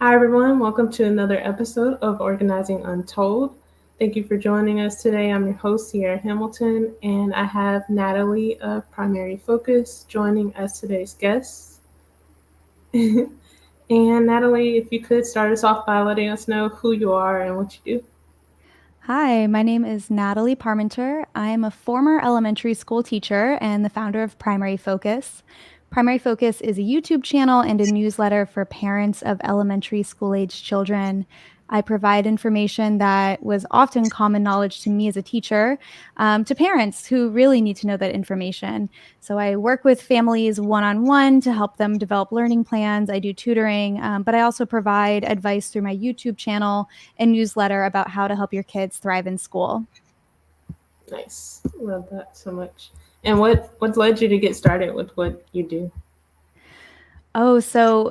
Hi, everyone. Welcome to another episode of Organizing Untold. Thank you for joining us today. I'm your host, Sierra Hamilton, and I have Natalie of Primary Focus joining as today's guest. And Natalie, if you could start us off by letting us know who you are and what you do. Hi, my name is Natalie Parmenter. I am a former elementary school teacher and the founder of Primary Focus. Primary Focus is a YouTube channel and a newsletter for parents of elementary school age children. I provide information that was often common knowledge to me as a teacher, to parents who really need to know that information. So I work with families one on one to help them develop learning plans. I do tutoring, but I also provide advice through my YouTube channel and newsletter about how to help your kids thrive in school. Nice. Love that so much. And what led you to get started with what you do? Well,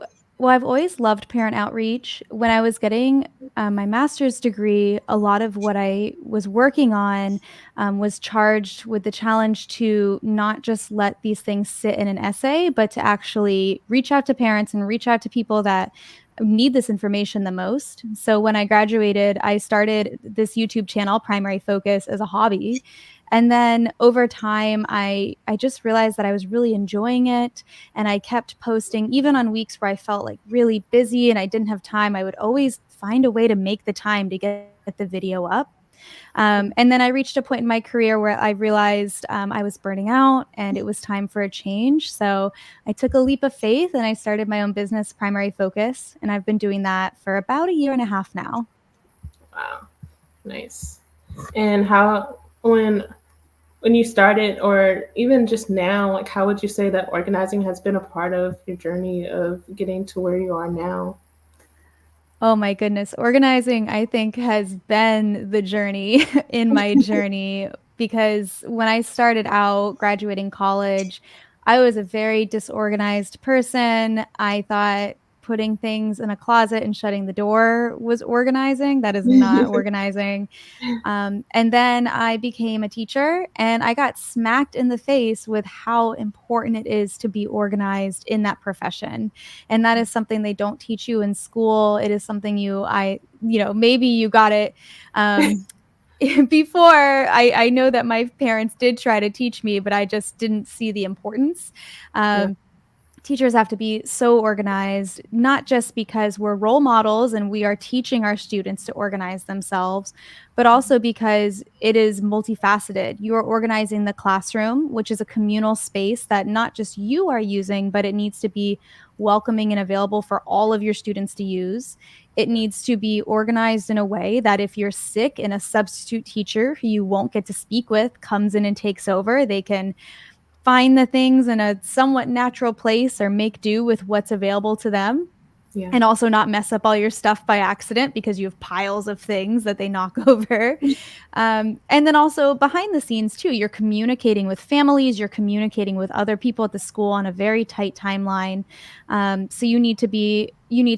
I've always loved parent outreach. When I was getting my master's degree, a lot of what I was working on was charged with the challenge to not just let these things sit in an essay, but to actually reach out to parents and reach out to people that need this information the most. So when I graduated, I started this YouTube channel, Primary Focus, as a hobby. And then over time, I just realized that I was really enjoying it. And I kept posting, even on weeks where I felt like really busy and I didn't have time. I would always find a way to make the time to get the video up. And then I reached a point in my career where I realized I was burning out and it was time for a change. So I took a leap of faith and I started my own business, Primary Focus. And I've been doing that for about a year and a half now. Wow, nice. And how when you started, or even just now, like how would you say that organizing has been a part of your journey of getting to where you are now? Oh my goodness. Organizing, I think, has been the journey in my journey because when I started out graduating college, I was a very disorganized person. I thought putting things in a closet and shutting the door was organizing. That is not organizing. And then I became a teacher and I got smacked in the face with how important it is to be organized in that profession. And that is something they don't teach you in school. It is something maybe you got it. Um, before I know that my parents did try to teach me, but I just didn't see the importance. Yeah. Um, Teachers have to be so organized, not just because we're role models and we are teaching our students to organize themselves, but also because it is multifaceted. You are organizing the classroom, which is a communal space that not just you are using, but it needs to be welcoming and available for all of your students to use. It needs to be organized in a way that if you're sick and a substitute teacher who you won't get to speak with comes in and takes over, they can find the things in a somewhat natural place or make do with what's available to them, Yeah. and also not mess up all your stuff by accident because you have piles of things that they knock over. And then also behind the scenes, too, you're communicating with families, you're communicating with other people at the school on a very tight timeline. So you need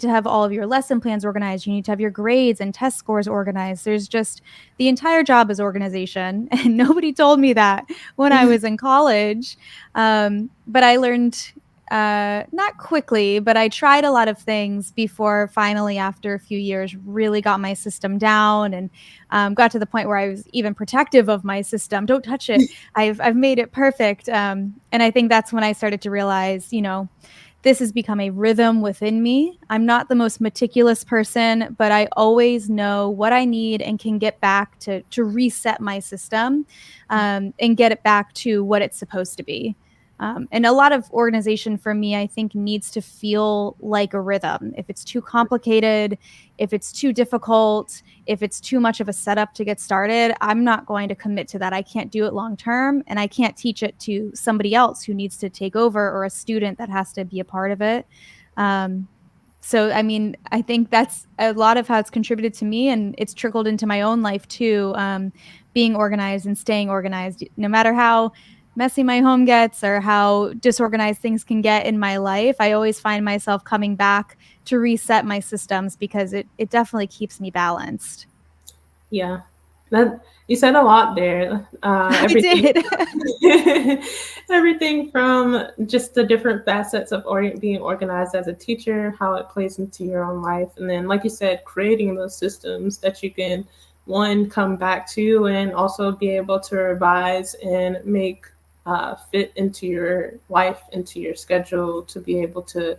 to have all of your lesson plans organized. You need to have your grades and test scores organized. There's just the entire job is organization. And nobody told me that when I was in college. But I learned not quickly, but I tried a lot of things before finally, after a few years, really got my system down and got to the point where I was even protective of my system. Don't touch it. I've made it perfect. And I think that's when I started to realize, this has become a rhythm within me. I'm not the most meticulous person, but I always know what I need and can get back to reset my system, and get it back to what it's supposed to be. And a lot of organization for me, I think, needs to feel like a rhythm. If it's too complicated, if it's too difficult, if it's too much of a setup to get started, I'm not going to commit to that. I can't do it long term, and I can't teach it to somebody else who needs to take over or a student that has to be a part of it. Um, I mean, I think that's a lot of how it's contributed to me, and it's trickled into my own life too. Being organized and staying organized, no matter how messy my home gets or how disorganized things can get in my life, I always find myself coming back to reset my systems because it definitely keeps me balanced. Yeah. That You said a lot there. I Everything, did. everything from just the different facets of being organized as a teacher, how it plays into your own life, and then, like you said, creating those systems that you can one come back to, and also be able to revise and make fit into your life, into your schedule, to be able to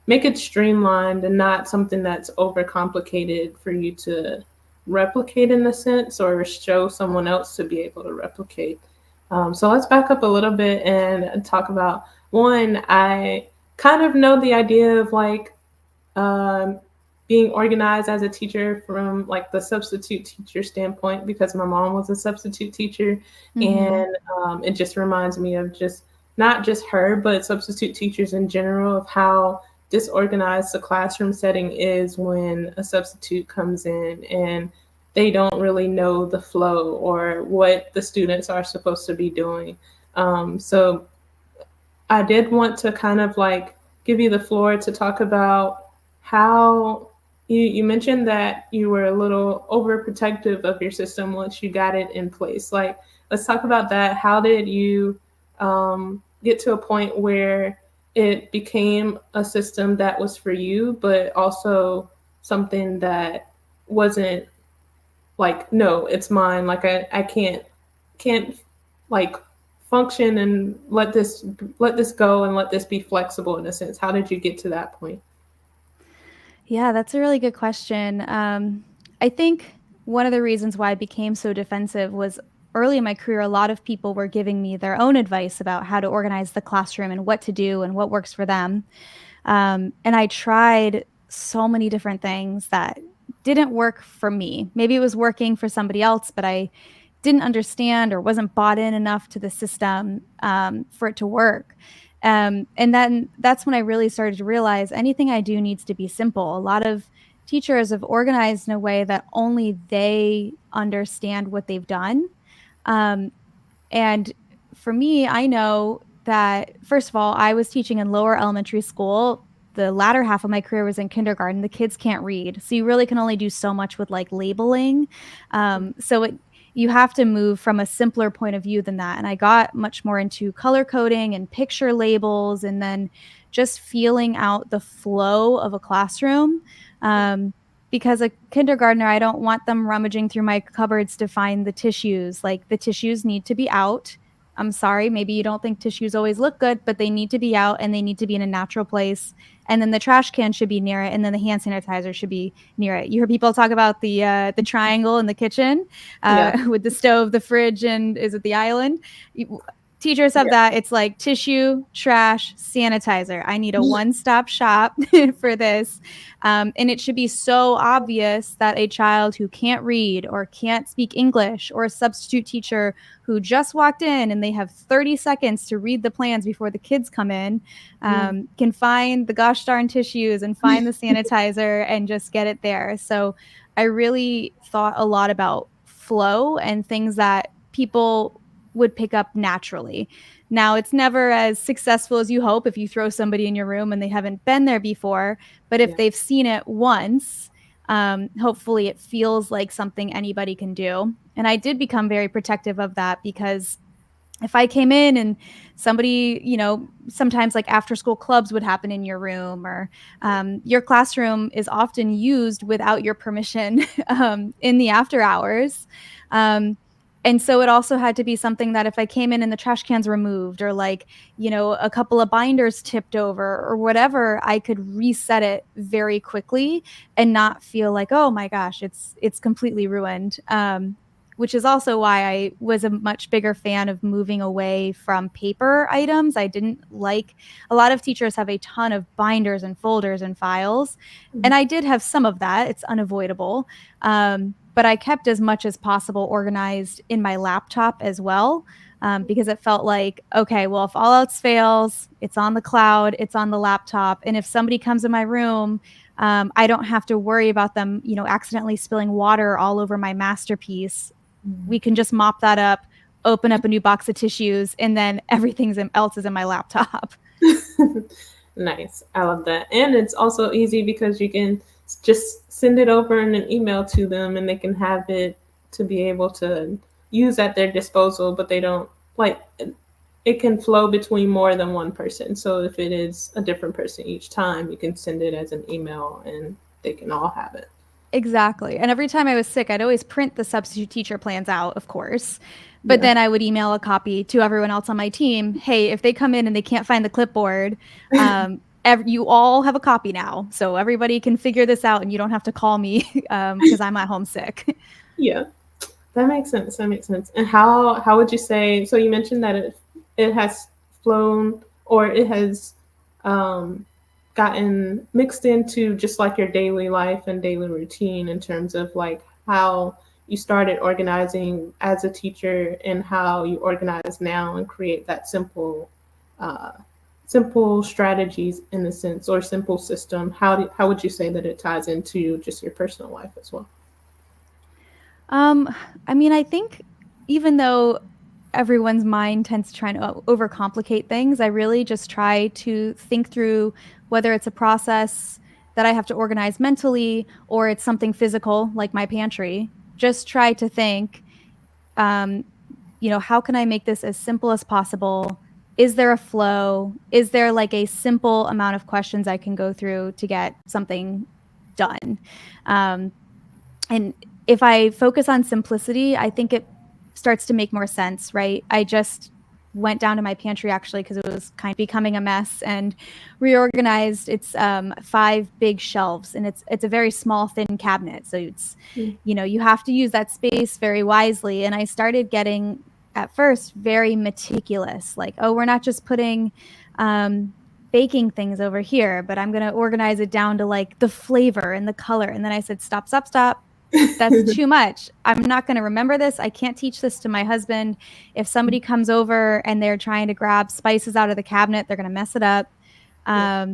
make it streamlined and not something that's overcomplicated for you to replicate in a sense or show someone else to be able to replicate. So let's back up a little bit and talk about one. I kind of know the idea of like um, being organized as a teacher from like the substitute teacher standpoint because my mom was a substitute teacher, Mm-hmm. and it just reminds me of just not just her but substitute teachers in general of how disorganized the classroom setting is when a substitute comes in and they don't really know the flow or what the students are supposed to be doing. So I did want to kind of like give you the floor to talk about how you mentioned that you were a little overprotective of your system once you got it in place. Like, let's talk about that. How did you get to a point where it became a system that was for you, but also something that wasn't like, no, it's mine. Like I can't like function and let this go and let this be flexible in a sense. How did you get to that point? Yeah, that's a really good question. I think one of the reasons why I became so defensive was early in my career, a lot of people were giving me their own advice about how to organize the classroom and what to do and what works for them. And I tried so many different things that didn't work for me. Maybe it was working for somebody else, but I didn't understand or wasn't bought in enough to the system for it to work. And then that's when I really started to realize anything I do needs to be simple. A lot of teachers have organized in a way that only they understand what they've done. Um, and for me, I know that, first of all, I was teaching in lower elementary school. The latter half of my career was in kindergarten. The kids can't read. So you really can only do so much with like labeling. You have to move from a simpler point of view than that. And I got much more into color coding and picture labels and then just feeling out the flow of a classroom. Um, because a kindergartner, I don't want them rummaging through my cupboards to find the tissues. Like the tissues need to be out. I'm sorry, maybe you don't think tissues always look good, but they need to be out and they need to be in a natural place. And then the trash can should be near it, and then the hand sanitizer should be near it. You hear people talk about the triangle in the kitchen Yeah, with the stove, the fridge, and is it the island? Teachers have yeah, that. It's like tissue, trash, sanitizer. I need a one-stop shop for this. And it should be so obvious that a child who can't read or can't speak English, or a substitute teacher who just walked in and they have 30 seconds to read the plans before the kids come in, yeah, can find the gosh darn tissues and find the sanitizer and just get it there. So I really thought a lot about flow and things that people would pick up naturally. Now, it's never as successful as you hope if you throw somebody in your room and they haven't been there before, but if yeah, they've seen it once, hopefully it feels like something anybody can do. And I did become very protective of that because if I came in and somebody, sometimes like after school clubs would happen in your room, or your classroom is often used without your permission in the after hours. Um, and so it also had to be something that if I came in and the trash cans were moved, or like, a couple of binders tipped over or whatever, I could reset it very quickly and not feel like, oh my gosh, it's completely ruined. Which is also why I was a much bigger fan of moving away from paper items. I didn't like, a lot of teachers have a ton of binders and folders and files, and I did have some of that. It's unavoidable. But I kept as much as possible organized in my laptop as well, because it felt like, okay, well, if all else fails, it's on the cloud, it's on the laptop. And if somebody comes in my room, I don't have to worry about them, accidentally spilling water all over my masterpiece. We can just mop that up, open up a new box of tissues, and then everything else is in my laptop. nice. I love that, and it's also easy because you can just send it over in an email to them, and they can have it to be able to use at their disposal, but they don't like it can flow between more than one person. So if it is a different person each time, you can send it as an email and they can all have it. Exactly. And every time I was sick, I'd always print the substitute teacher plans out, of course. But Yeah. then I would email a copy to everyone else on my team. Hey, if they come in and they can't find the clipboard, you all have a copy now. So everybody can figure this out and you don't have to call me because I'm at home sick. Yeah. That makes sense. That makes sense. And how would you say? So you mentioned that it has flown or it has um, gotten mixed into just like your daily life and daily routine in terms of like how you started organizing as a teacher and how you organize now and create that uh, simple strategies in a sense or simple system. How would you say that it ties into just your personal life as well? Um, I mean, I think even though everyone's mind tends to try to overcomplicate things, I really just try to think through whether it's a process that I have to organize mentally or it's something physical like my pantry. Just try to think, um, how can I make this as simple as possible? Is there a flow? Is there like a simple amount of questions I can go through to get something done? Um, and if I focus on simplicity, I think it starts to make more sense, right? I just went down to my pantry actually because it was kind of becoming a mess and reorganized. It's 5 big shelves and it's a very small, thin cabinet. So it's, Mm. you have to use that space very wisely. And I started getting at first very meticulous, like, oh, we're not just putting baking things over here, but I'm going to organize it down to like the flavor and the color. And then I said, stop, stop, stop. That's too much. I'm not going to remember this. I can't teach this to my husband. If somebody comes over and they're trying to grab spices out of the cabinet, they're going to mess it up. Yeah.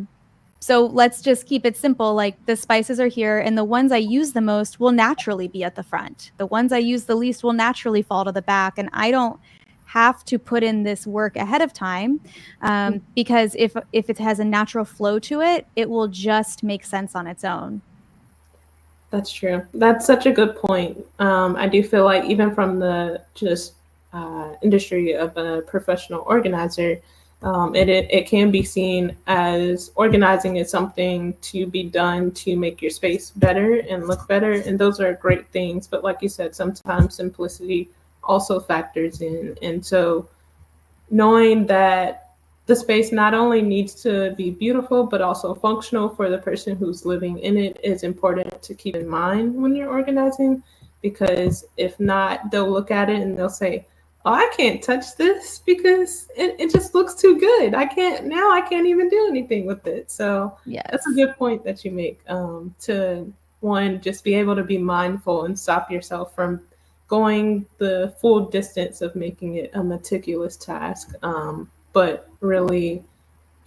So let's just keep it simple. Like the spices are here, and the ones I use the most will naturally be at the front. The ones I use the least will naturally fall to the back. And I don't have to put in this work ahead of time because if it has a natural flow to it, it will just make sense on its own. That's true. That's such a good point. I do feel like even from the just industry of a professional organizer, it can be seen as organizing is something to be done to make your space better and look better, and those are great things. But like you said, sometimes simplicity also factors in, and so knowing that the space not only needs to be beautiful but also functional for the person who's living in it is important to keep in mind when you're organizing, because if not, they'll look at it and they'll say, oh, I can't touch this because it just looks too good. I can't even do anything with it. So that's a Yes. good point that you make, to one, just be able to be mindful and stop yourself from going the full distance of making it a meticulous task, but really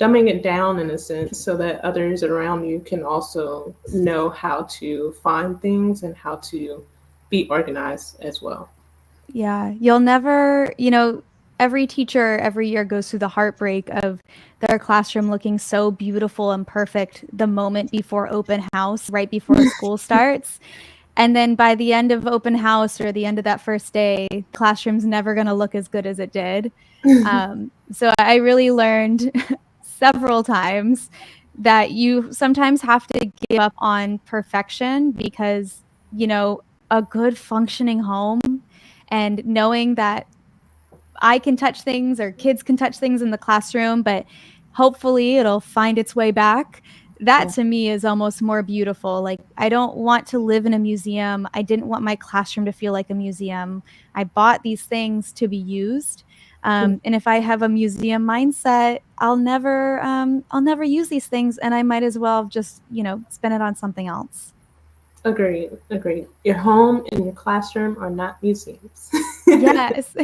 dumbing it down in a sense so that others around you can also know how to find things and how to be organized as well. Yeah, you'll never, every teacher every year goes through the heartbreak of their classroom looking so beautiful and perfect the moment before open house, right before school starts. And then by the end of open house or the end of that first day, classroom's never going to look as good as it did. So I really learned several times that you sometimes have to give up on perfection because, a good functioning home and knowing that I can touch things or kids can touch things in the classroom, but hopefully it'll find its way back. That Yeah. to me is almost more beautiful. Like, I don't want to live in a museum. I didn't want my classroom to feel like a museum. I bought these things to be used. And if I have a museum mindset, I'll never use these things, and I might as well just, spend it on something else. Agreed. Agreed. Your home and your classroom are not museums. Yes.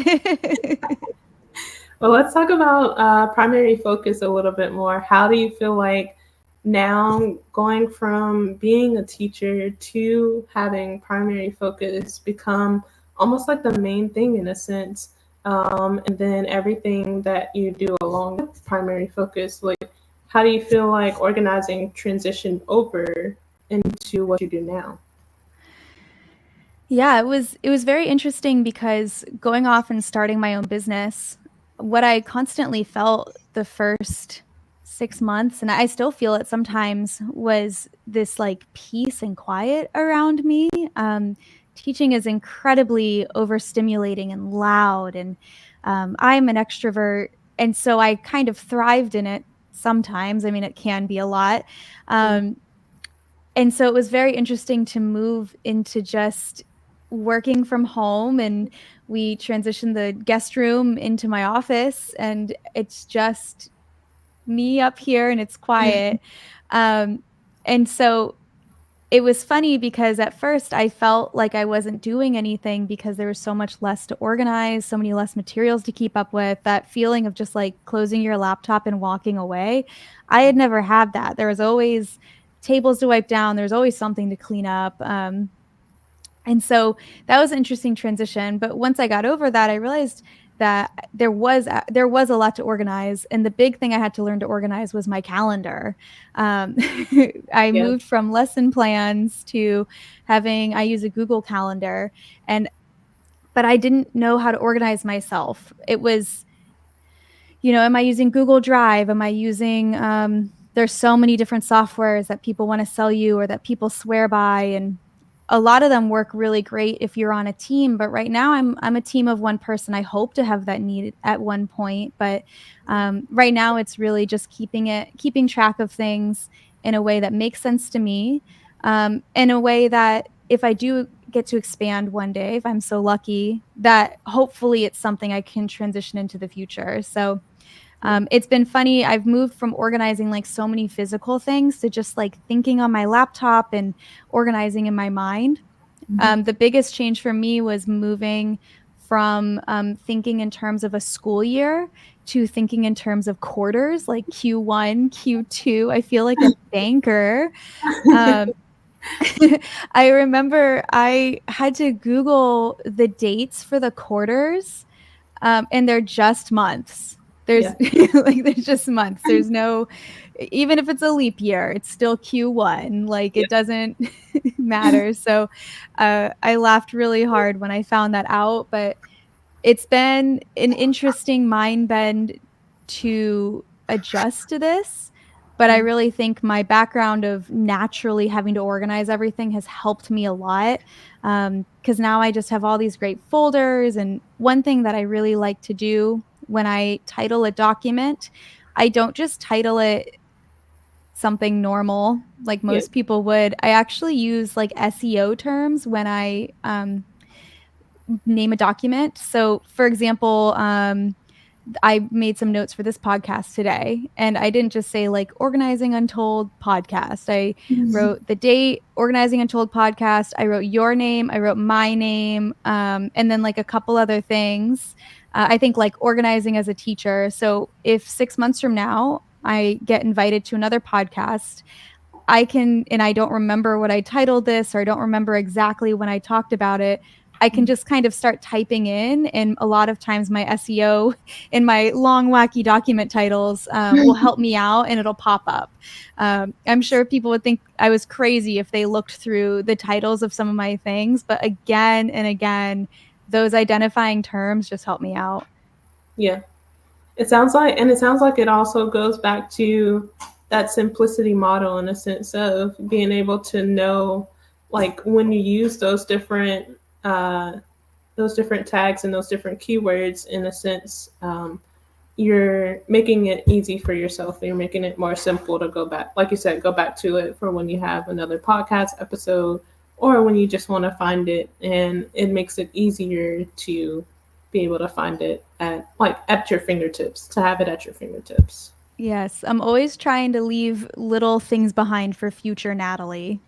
Well, let's talk about primary focus a little bit more. How do you feel like now going from being a teacher to having primary focus become almost like the main thing in a sense? And then everything that you do along with primary focus, like how do you feel like organizing transitioned over into what you do now? Yeah, it was very interesting because going off and starting my own business, what I constantly felt the first 6 months, and I still feel it sometimes, was this like peace and quiet around me. Teaching is incredibly overstimulating and loud, and I'm an extrovert, and so I kind of thrived in it sometimes. I mean, it can be a lot. Mm, Um, and so it was very interesting to move into just working from home, and we transitioned the guest room into my office, and it's just me up here and it's quiet. Um, and so it was funny because at first I felt like I wasn't doing anything because there was so much less to organize, so many less materials to keep up with. That feeling of just like closing your laptop and walking away, I had never had that. There was always tables to wipe down, there's always something to clean up. And so that was an interesting transition. But once I got over that, I realized that there was a lot to organize, and the big thing I had to learn to organize was my calendar. Um, I yeah. moved from lesson plans to having I use a Google Calendar, and but I didn't know how to organize myself. It was, am I using Google Drive? Am I using, there's so many different softwares that people want to sell you or that people swear by. And a lot of them work really great if you're on a team. But right now I'm a team of one person. I hope to have that need at one point. But right now it's really just keeping track of things in a way that makes sense to me, in a way that if I do get to expand one day, if I'm so lucky, that hopefully it's something I can transition into the future. So it's been funny. I've moved from organizing like so many physical things to just like thinking on my laptop and organizing in my mind. Mhm. The biggest change for me was moving from thinking in terms of a school year to thinking in terms of quarters, like Q1, Q2. I feel like a banker. Um, I remember I had to Google the dates for the quarters, and they're just months. There's Yeah. like there's just months. There's no, even if it's a leap year, it's still Q1. Like Yeah. it doesn't matter. So I laughed really hard when I found that out, but it's been an interesting mind bend to adjust to this. But I Mm, really think my background of naturally having to organize everything has helped me a lot, because now I just have all these great folders. And one thing that I really like to do when I title a document, I don't just title it something normal like yeah. most people would. I actually use like SEO terms when I name a document. So, for example, I made some notes for this podcast today, and I didn't just say like Organizing Untold podcast. I Mhm. wrote the date, Organizing Untold podcast. I wrote your name, I wrote my name, and then like a couple other things. I think like organizing as a teacher. So if 6 months from now I get invited to another podcast, I can, and I don't remember what I titled this, or I don't remember exactly when I talked about it. I can just kind of start typing in, and a lot of times my SEO in my long, wacky document titles will help me out, and it'll pop up. I'm sure people would think I was crazy if they looked through the titles of some of my things, but again and again, those identifying terms just help me out. Yeah. It sounds like it also goes back to that simplicity model in a sense of being able to know, like when you use uh, those different tags and those different keywords, in a sense, you're making it easy for yourself. You're making it more simple to go back, like you said, go back to it for when you have another podcast episode or when you just want to find it, and it makes it easier to be able to find it at your fingertips, to have it at your fingertips. Yes, I'm always trying to leave little things behind for future Natalie.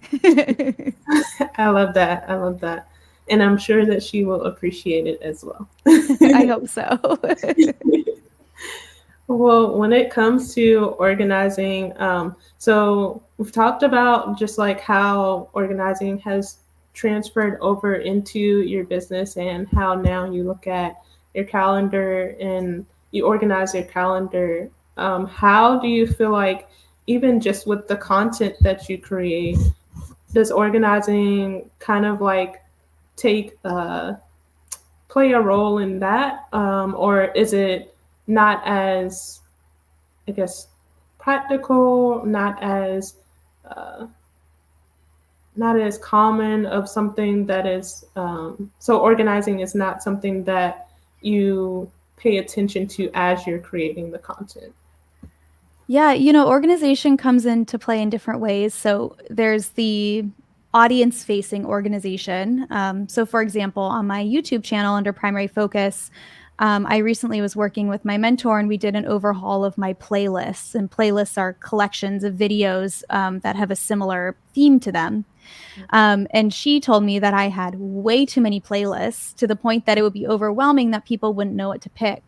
I love that. I love that. And I'm sure that she will appreciate it as well. I hope so. Well, when it comes to organizing, so we've talked about just like how organizing has transferred over into your business and how now you look at your calendar and you organize your calendar. How do you feel like, even just with the content that you create, does organizing kind of like take play a role in that, or is it not as, I guess, practical, uh, not as common of something that is, so organizing is not something that you pay attention to as you're creating the content. Yeah, organization comes into play in different ways. So there's the audience facing organization. So, for example, on my YouTube channel under primary focus, I recently was working with my mentor and we did an overhaul of my playlists. And playlists are collections of videos that have a similar theme to them. And she told me that I had way too many playlists to the point that it would be overwhelming, that people wouldn't know what to pick.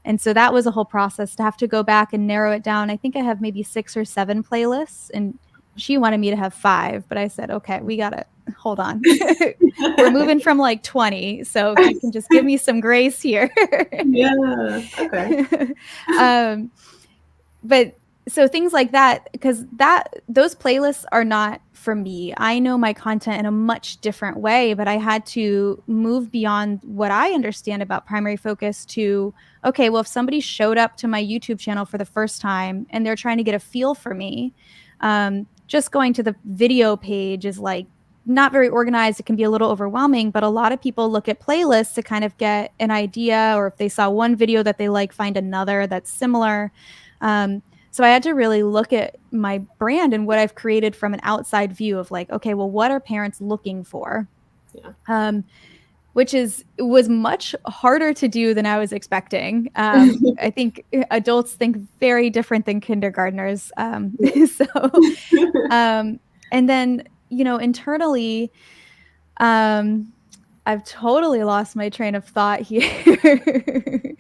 And so that was a whole process to have to go back and narrow it down. I think I have maybe 6 or 7 playlists, and she wanted me to have 5, but I said, okay, we got to hold on. We're moving from like 20. So if you can just give me some grace here. Yeah. Okay. But so things like that, because those playlists are not for me. I know my content in a much different way, but I had to move beyond what I understand about primary focus to, okay, well, if somebody showed up to my YouTube channel for the first time and they're trying to get a feel for me, just going to the video page is like not very organized. It can be a little overwhelming, but a lot of people look at playlists to kind of get an idea, or if they saw one video that they like, find another that's similar. So I had to really look at my brand and what I've created from an outside view of like, okay, well, what are parents looking for? Yeah. Which was much harder to do than I was expecting. I think adults think very different than kindergartners. And then, internally, I've totally lost my train of thought here.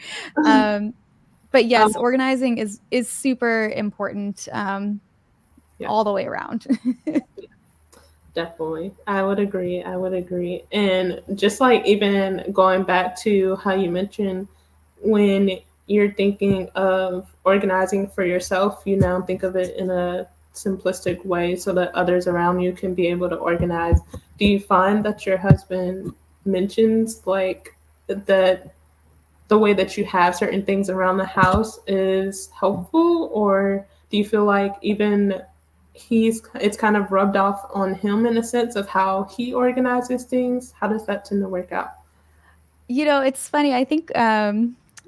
But yes, organizing is super important, all the way around. Definitely. I would agree. And just like even going back to how you mentioned when you're thinking of organizing for yourself, you now think of it in a simplistic way so that others around you can be able to organize. Do you find that your husband mentions like that the way that you have certain things around the house is helpful, or do you feel like even it's kind of rubbed off on him in a sense of how he organizes things? How does that tend to work out? It's funny. I think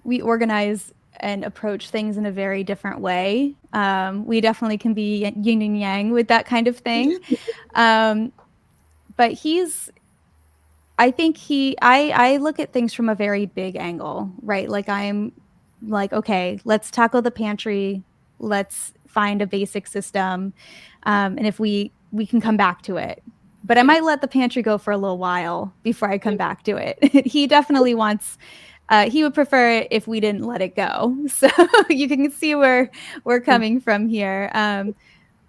we organize and approach things in a very different way. We definitely can be yin and yang with that kind of thing. But I look at things from a very big angle, right? Like I'm like, okay, let's tackle the pantry. Let's find a basic system. And if we can come back to it. But I might let the pantry go for a little while before I come back to it. He definitely wants, he would prefer it if we didn't let it go. So you can see where we're coming from here.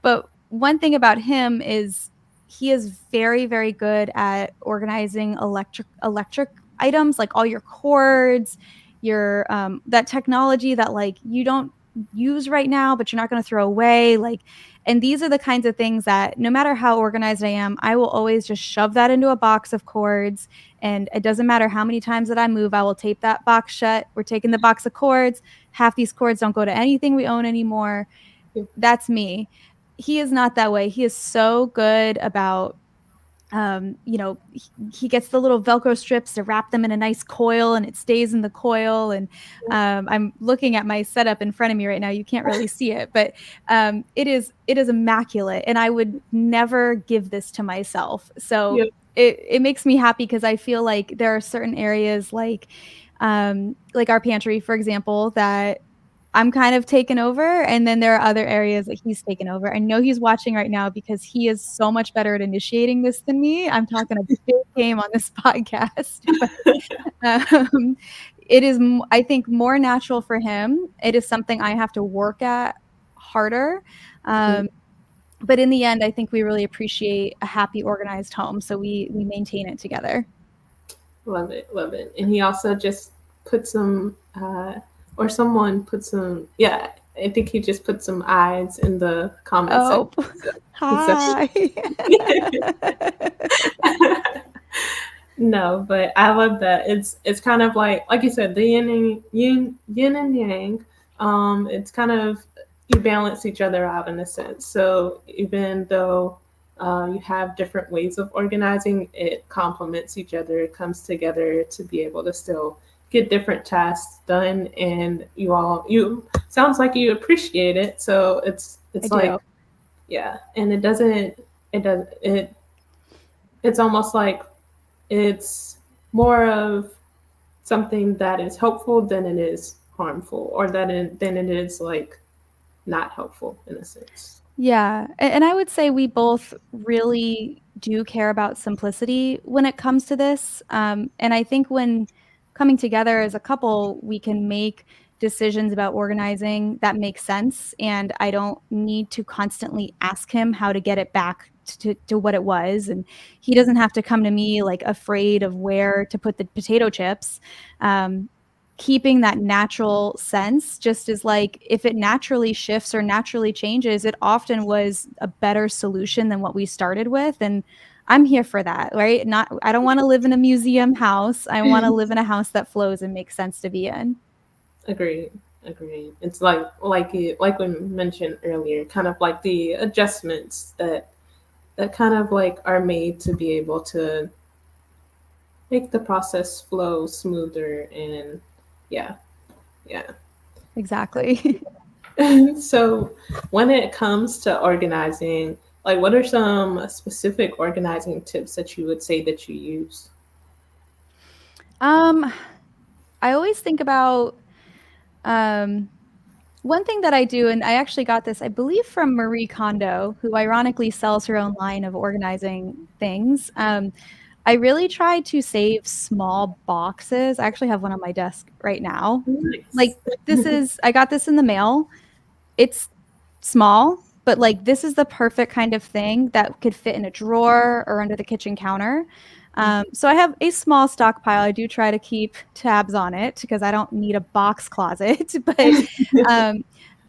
But one thing about him is he is very, very good at organizing electric items, like all your cords, your that technology that like you don't use right now, but you're not going to throw away. Like, and these are the kinds of things that no matter how organized I am, I will always just shove that into a box of cords. And it doesn't matter how many times that I move, I will tape that box shut. We're taking the box of cords. Half these cords don't go to anything we own anymore. That's me. He is not that way. He is so good about, he gets the little Velcro strips to wrap them in a nice coil and it stays in the coil. And I'm looking at my setup in front of me right now. You can't really see it, but it is immaculate. And I would never give this to myself. So it makes me happy because I feel like there are certain areas like our pantry, for example, that I'm kind of taken over. And then there are other areas that he's taken over. I know he's watching right now because he is so much better at initiating this than me. I'm talking a big game on this podcast. But, it is, I think, more natural for him. It is something I have to work at harder. But in the end, I think we really appreciate a happy, organized home. So we maintain it together. Love it. Love it. And he also just put some, or someone put some, I think he just put some eyes in the comments. Hi. No, but I love that. It's kind of like you said, the yin and yang. It's kind of you balance each other out in a sense. So even though you have different ways of organizing, it complements each other. It comes together to be able to still get different tasks done, and you sounds like you appreciate it. So I it's like do. yeah, and it's almost like it's more of something that is helpful than it is harmful, or than it is like not helpful in a sense. Yeah, and I would say we both really do care about simplicity when it comes to this, and I think when coming together as a couple, we can make decisions about organizing that make sense, and I don't need to constantly ask him how to get it back to what it was, and he doesn't have to come to me, like, afraid of where to put the potato chips. Um, Keeping that natural sense just is like if it naturally shifts or naturally changes, it often was a better solution than what we started with. And I'm here for that, right? Not, I don't want to live in a museum house. I want to live in a house that flows and makes sense to be in. Agreed. Agreed. It's like we mentioned earlier, kind of like the adjustments that kind of like are made to be able to make the process flow smoother and yeah, yeah. Exactly. So when it comes to organizing, like what are some specific organizing tips that you would say that you use? um, I always think about um one thing that I do, and I actually got this, I believe, from Marie Kondo, who ironically sells her own line of organizing things. I really try to save small boxes. I actually have one on my desk right now. Like, Nice. I got this in the mail. It's small, but like this is the perfect kind of thing that could fit in a drawer or under the kitchen counter. So I have a small stockpile. I do try to keep tabs on it because I don't need a box closet, but um,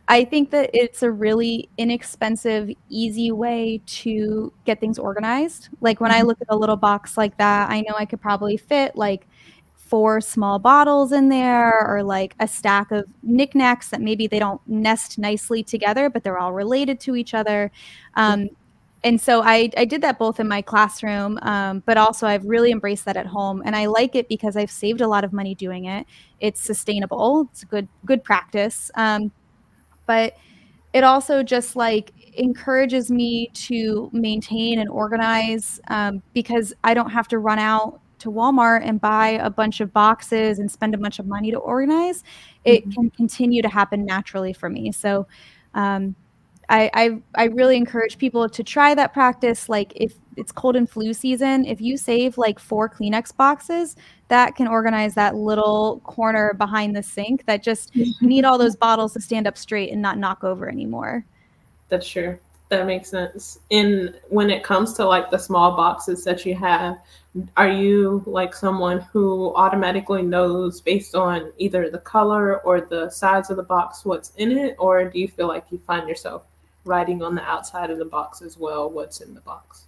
I think that it's a really inexpensive, easy way to get things organized. Like when I look at a little box like that, I know I could probably fit like 4 small bottles in there or like a stack of knickknacks that maybe they don't nest nicely together, but they're all related to each other. Um, and so I did that both in my classroom, but also I've really embraced that at home, and I like it because I've saved a lot of money doing it. It's sustainable. It's a good practice. But it also just like encourages me to maintain and organize because I don't have to run out to Walmart and buy a bunch of boxes and spend a bunch of money to organize. It can continue to happen naturally for me. So um, I really encourage people to try that practice. Like if it's cold and flu season, if you save like 4 Kleenex boxes, that can organize that little corner behind the sink that just you need all those bottles to stand up straight and not knock over anymore. That's true. That makes sense. And when it comes to like the small boxes that you have, are you like someone who automatically knows based on either the color or the size of the box what's in it? Or do you feel like you find yourself writing on the outside of the box as well what's in the box?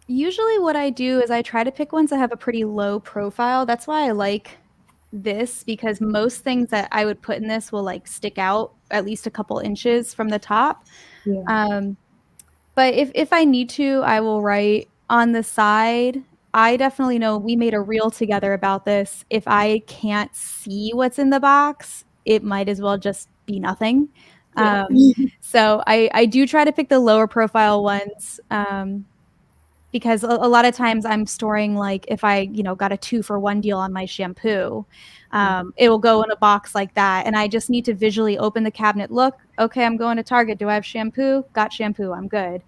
Usually what I do is I try to pick ones that have a pretty low profile. That's why I like this because most things that I would put in this will like stick out at least a couple inches from the top. Yeah. Um, But if I need to, I will write on the side. I definitely know we made a reel together about this. If I can't see what's in the box, it might as well just be nothing. Yeah. So I do try to pick the lower profile ones, because a lot of times I'm storing like if I, got a 2-for-1 deal on my shampoo, it will go in a box like that, and I just need to visually open the cabinet, look, okay, I'm going to Target. Do I have shampoo? Got shampoo. I'm good.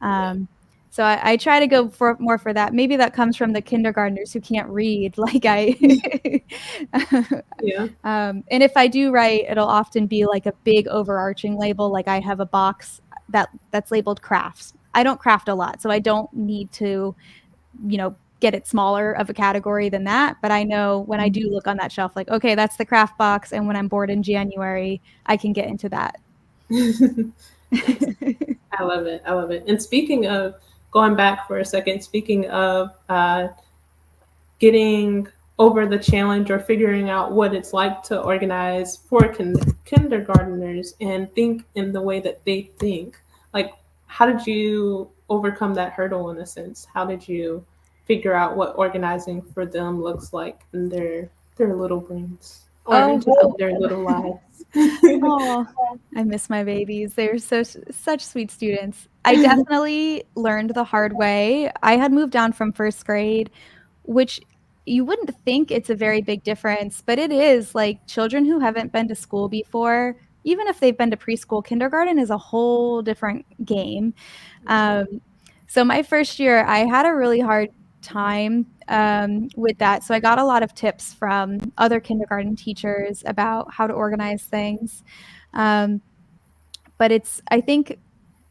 Yeah. Um, so I try to go for more for that. Maybe that comes from the kindergartners who can't read, like I. Yeah. And if I do write, it'll often be like a big overarching label. Like I have a box that's labeled crafts. I don't craft a lot, so I don't need to, get it smaller of a category than that. But I know when I do look on that shelf, like, okay, that's the craft box. And when I'm bored in January, I can get into that. Nice. I love it. I love it. And speaking of going back for a second, speaking of getting over the challenge or figuring out what it's like to organize for kindergarteners and think in the way that they think. Like, how did you overcome that hurdle in a sense? How did you figure out what organizing for them looks like in their little brains or Oh, just in their little lives? oh, I miss my babies. They're such sweet students. I definitely learned the hard way. I had moved down from first grade, which you wouldn't think it's a very big difference, but it is. Like children who haven't been to school before, even if they've been to preschool, kindergarten is a whole different game. Um, so my first year, I had a really hard time with that. So I got a lot of tips from other kindergarten teachers about how to organize things. Um, but I think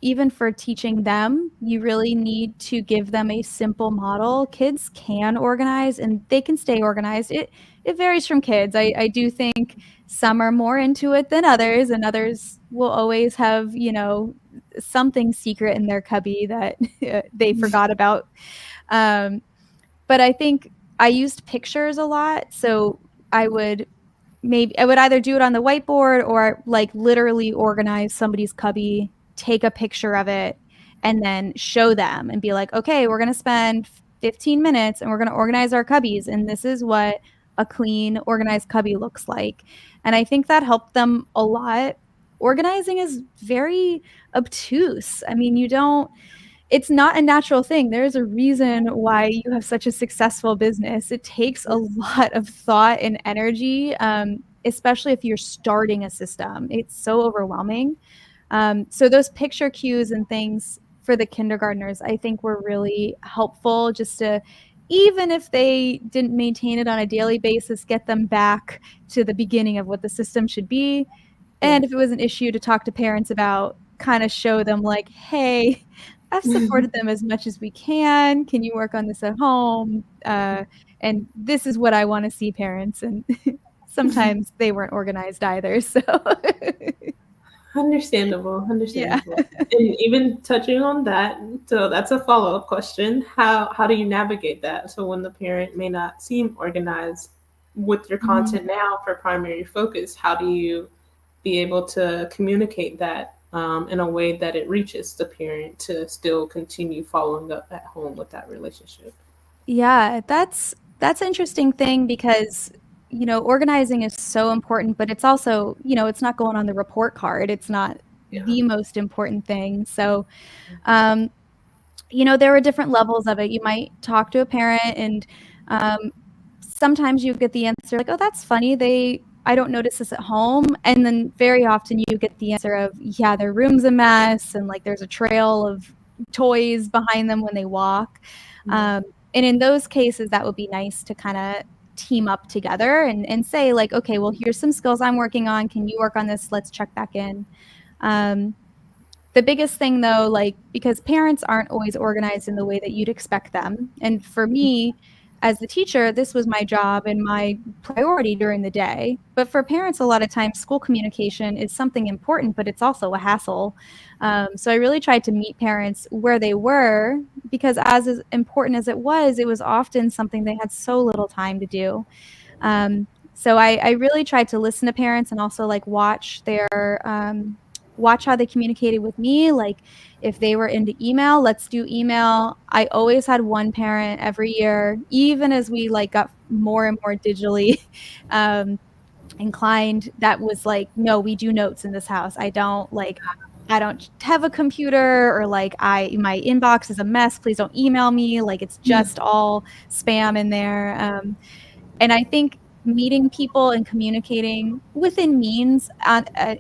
even for teaching them, you really need to give them a simple model. Kids can organize and they can stay organized. It varies from kids. I do think some are more into it than others, and others will always have, something secret in their cubby that they forgot about. Um, but I think I used pictures a lot. So I would I would either do it on the whiteboard or like literally organize somebody's cubby, take a picture of it, and then show them and be like, okay, we're going to spend 15 minutes and we're going to organize our cubbies. And this is what a clean, organized cubby looks like. And I think that helped them a lot. Organizing is very obtuse. I mean, it's not a natural thing. There's a reason why you have such a successful business. It takes a lot of thought and energy, especially if you're starting a system. It's so overwhelming. So those picture cues and things for the kindergartners, I think were really helpful just to, even if they didn't maintain it on a daily basis, get them back to the beginning of what the system should be. And if it was an issue to talk to parents about, kind of show them like, hey, I've supported them as much as we can. Can you work on this at home? And this is what I want to see, parents. And sometimes they weren't organized either. So Understandable, yeah. understandable. And even touching on that, so that's a follow-up question. How do you navigate that? So when the parent may not seem organized with your content now for primary focus, how do you be able to communicate that in a way that it reaches the parent to still continue following up at home with that relationship? Yeah, that's an interesting thing because organizing is so important, but it's also, it's not going on the report card. It's not Yeah. the most important thing. So, um, there were different levels of it. You might talk to a parent and sometimes you get the answer like, "Oh, that's funny. I don't notice this at home." And then very often you get the answer of, "Yeah, their room's a mess and like there's a trail of toys behind them when they walk." Um, and in those cases, that would be nice to kind of team up together and say like, "Okay, well, here's some skills I'm working on. Can you work on this? Let's check back in." Um, the biggest thing though, like, because parents aren't always organized in the way that you'd expect them. And for me, as the teacher, this was my job and my priority during the day. But for parents, a lot of times, school communication is something important, but it's also a hassle. So I really tried to meet parents where they were because, as important as it was often something they had so little time to do. So I really tried to listen to parents and also like watch how they communicated with me. Like if they were into email, let's do email. I always had one parent every year, even as we like got more and more digitally inclined, that was like, no, we do notes in this house. I don't have a computer or like my inbox is a mess. Please don't email me. Like it's just all spam in there. And I think meeting people and communicating within means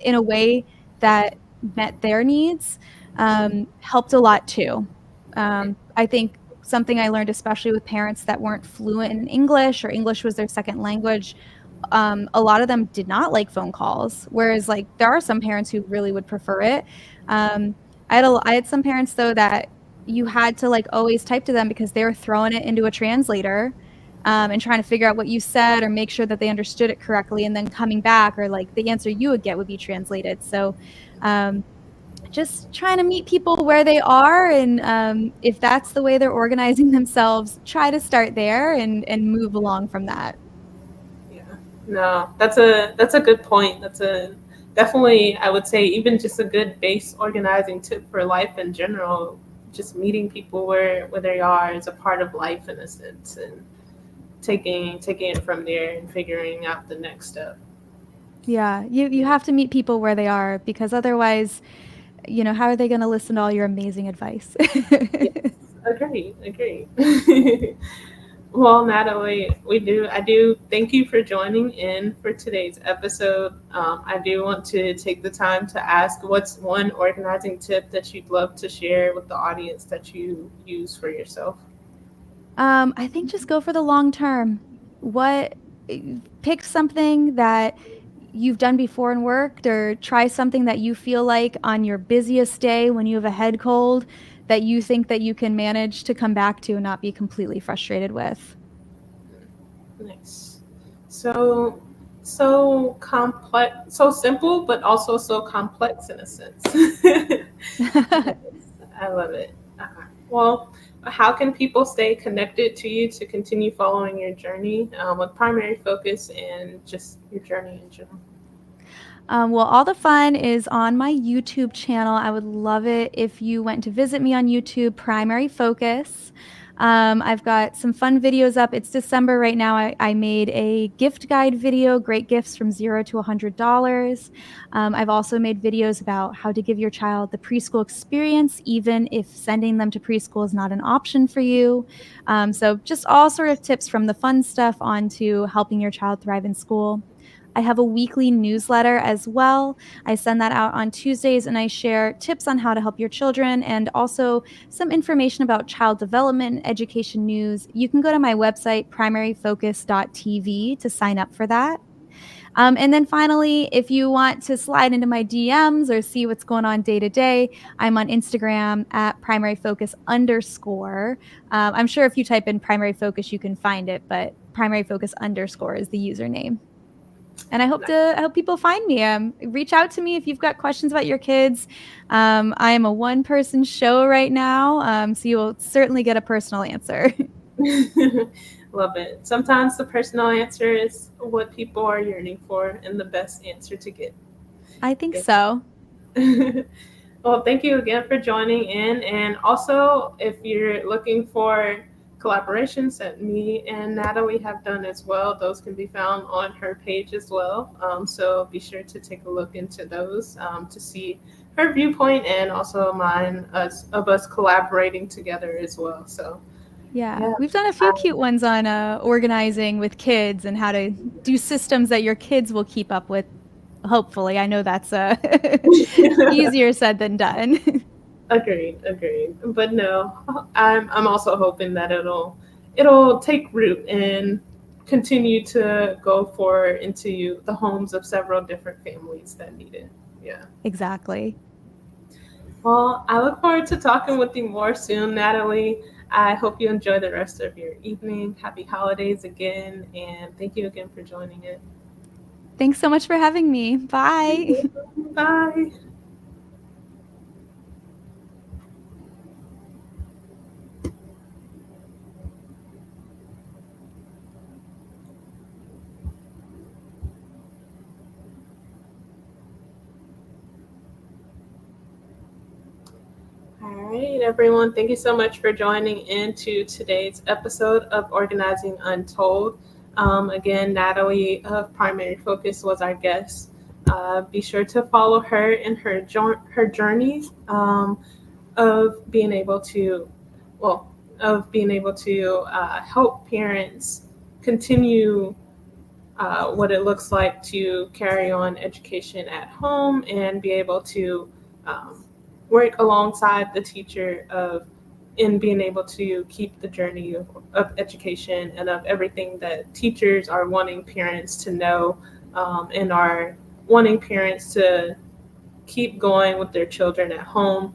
in a way that met their needs helped a lot too. I think something I learned, especially with parents that weren't fluent in English or English was their second language, a lot of them did not like phone calls. Whereas like there are some parents who really would prefer it. I had some parents though that you had to like always type to them because they were throwing it into a translator and trying to figure out what you said or make sure that they understood it correctly and then coming back or like the answer you would get would be translated. So just trying to meet people where they are, and if that's the way they're organizing themselves, try to start there and move along from that. Yeah. No, that's a good point. That's a definitely, I would say, even just a good base organizing tip for life in general. Just meeting people where they are is a part of life in a sense, and taking it from there and figuring out the next step. Yeah, you Yeah. have to meet people where they are, because otherwise, how are they going to listen to all your amazing advice? Yes. Agree. Agree. Well, Natalie, I do thank you for joining in for today's episode. I do want to take the time to ask, what's one organizing tip that you'd love to share with the audience that you use for yourself? I think just go for the long term. What Pick something that you've done before and worked, or try something that you feel like on your busiest day when you have a head cold that you think that you can manage to come back to and not be completely frustrated with. Nice. So, so complex, so simple, but also so complex in a sense. Nice. I love it. Well, how can people stay connected to you to continue following your journey with primary focus and just your journey in general? Well, all the fun is on my YouTube channel. I would love it if you went to visit me on YouTube, Primary Focus. I've got some fun videos up. It's December right now. I made a gift guide video, great gifts from $0 to $100. I've also made videos about how to give your child the preschool experience, even if sending them to preschool is not an option for you. So just all sort of tips, from the fun stuff on to helping your child thrive in school. I have a weekly newsletter as well. I send that out on Tuesdays, and I share tips on how to help your children, and also some information about child development and education news. You can go to my website, primaryfocus.tv, to sign up for that. And then finally, if you want to slide into my DMs or see what's going on day to day, I'm on Instagram at primaryfocus_. I'm sure if you type in primary focus, you can find it, but primaryfocus_ is the username. And I hope people find me. Reach out to me if you've got questions about your kids. I am a one-person show right now, so you will certainly get a personal answer. Love it. Sometimes the personal answer is what people are yearning for and the best answer to get. I think Yes. so. Well, thank you again for joining in. And also, if you're looking for collaborations that me and Natalie have done as well, those can be found on her page as well. So be sure to take a look into those to see her viewpoint, and also mine, of us collaborating together as well. So, Yeah, yeah. we've done a few cute ones on organizing with kids and how to do systems that your kids will keep up with. Hopefully, I know that's easier said than done. Agreed, agreed. But no, I'm also hoping that it'll take root and continue to go forward into the homes of several different families that need it. Yeah. Exactly. Well, I look forward to talking with you more soon, Natalie. I hope you enjoy the rest of your evening. Happy holidays again, and thank you again for joining it. Thanks so much for having me. Bye. Bye. All right, everyone. Thank you so much for joining into today's episode of Organizing Untold. Again, Natalie of Primary Focus was our guest. Be sure to follow her in her journey of being able to, well, help parents continue what it looks like to carry on education at home and be able to um, work alongside the teacher of in being able to keep the journey of education and of everything that teachers are wanting parents to know, and are wanting parents to keep going with their children at home.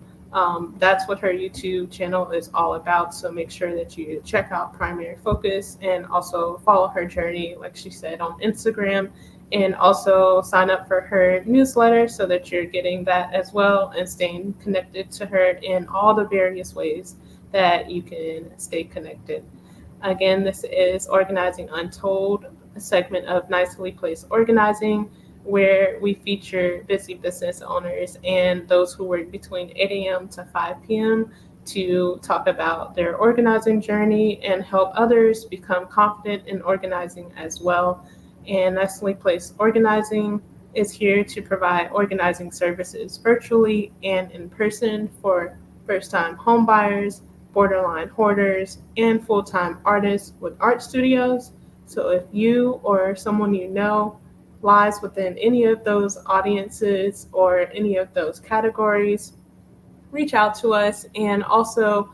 That's what her YouTube channel is all about. So make sure that you check out Primary Focus and also follow her journey, like she said, on Instagram And also sign up for her newsletter so that you're getting that as well and staying connected to her in all the various ways that you can stay connected. Again, this is Organizing Untold, a segment of Nicely Placed Organizing, where we feature busy business owners and those who work between 8 a.m. to 5 p.m. to talk about their organizing journey and help others become confident in organizing as well. And Nicely Placed Organizing is here to provide organizing services virtually and in person for first time homebuyers, borderline hoarders, and full time artists with art studios. So if you or someone you know lies within any of those audiences or any of those categories, reach out to us and also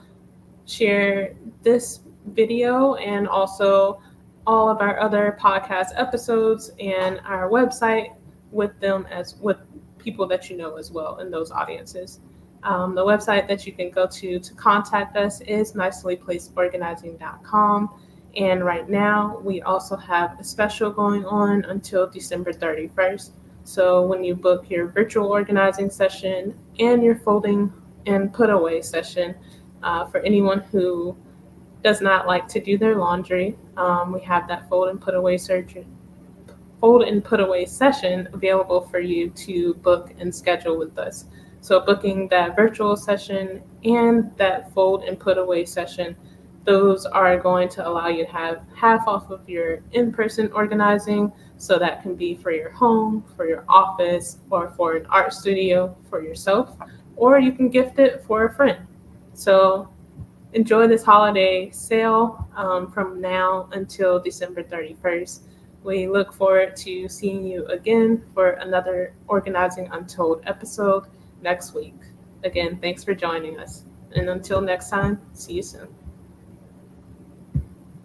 share this video and also all of our other podcast episodes and our website with them as with people that you know as well in those audiences. The website that you can go to contact us is nicelyplacedorganizing.com. And right now, we also have a special going on until December 31st. So when you book your virtual organizing session and your folding and put away session, for anyone who does not like to do their laundry, we have that fold and put away session available for you to book and schedule with us. So booking that virtual session and that fold and put away session, those are going to allow you to have half off of your in-person organizing. So that can be for your home, for your office, or for an art studio for yourself, or you can gift it for a friend. So enjoy this holiday sale from now until December 31st. We look forward to seeing you again for another Organizing Untold episode next week. Again, thanks for joining us. And until next time, see you soon.